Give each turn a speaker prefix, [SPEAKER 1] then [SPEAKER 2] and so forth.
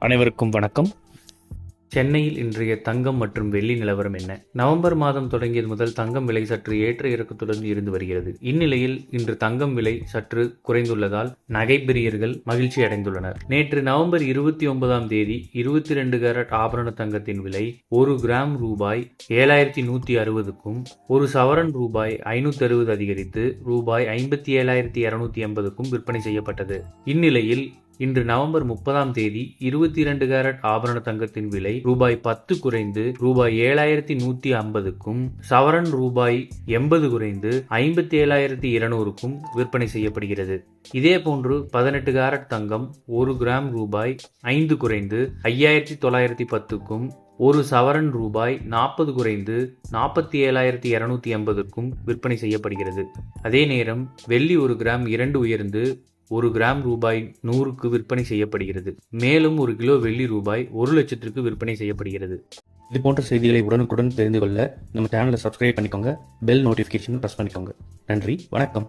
[SPEAKER 1] அனைவருக்கும் வணக்கம். சென்னையில் இன்றைய தங்கம் மற்றும் வெள்ளி நிலவரம் என்ன? நவம்பர் மாதம் தொடங்கியது முதல் தங்கம் விலை சற்று ஏற்ற இறக்கத்துடன் இருந்து வருகிறது. இந்நிலையில் இன்று தங்கம் விலை சற்று குறைந்துள்ளதால் நகைப்பிரியர்கள் மகிழ்ச்சி அடைந்துள்ளனர். நேற்று நவம்பர் 29ஆம் தேதி 22 கேரட் ஆபரண தங்கத்தின் விலை 1 கிராம் ரூபாய் 7160க்கும், ஒரு சவரன் ரூபாய் 560 அதிகரித்து ரூபாய் 57,280க்கும் விற்பனை செய்யப்பட்டது. இந்நிலையில் இன்று நவம்பர் 30ஆம் தேதி 22 கேரட் ஆபரண தங்கத்தின் விலை ரூபாய் 10 குறைந்து ரூபாய் 7150க்கும், சவரன் ரூபாய் 80 குறைந்து 57,200க்கும் விற்பனை செய்யப்படுகிறது. இதேபோன்று 18 கேரட் தங்கம் 1 கிராம் ரூபாய் 5 குறைந்து 5910க்கும், ஒரு சவரன் ரூபாய் 40 குறைந்து 47,280க்கும் விற்பனை செய்யப்படுகிறது. அதே நேரம் வெள்ளி 1 கிராம் 2 உயர்ந்து 1 கிராம் ரூபாய் 100க்கு விற்பனை செய்யப்படுகிறது. மேலும் 1 கிலோ வெள்ளி ரூபாய் 1 லட்சத்திற்கு விற்பனை செய்யப்படுகிறது.
[SPEAKER 2] இது போன்ற செய்திகளை உடனுக்குடன் தெரிந்து கொள்ள நம்ம சேனலை சப்ஸ்கிரைப் பண்ணிக்கோங்க. பெல் நோட்டிஃபிகேஷன் ப்ரெஸ் பண்ணிக்கோங்க. நன்றி, வணக்கம்.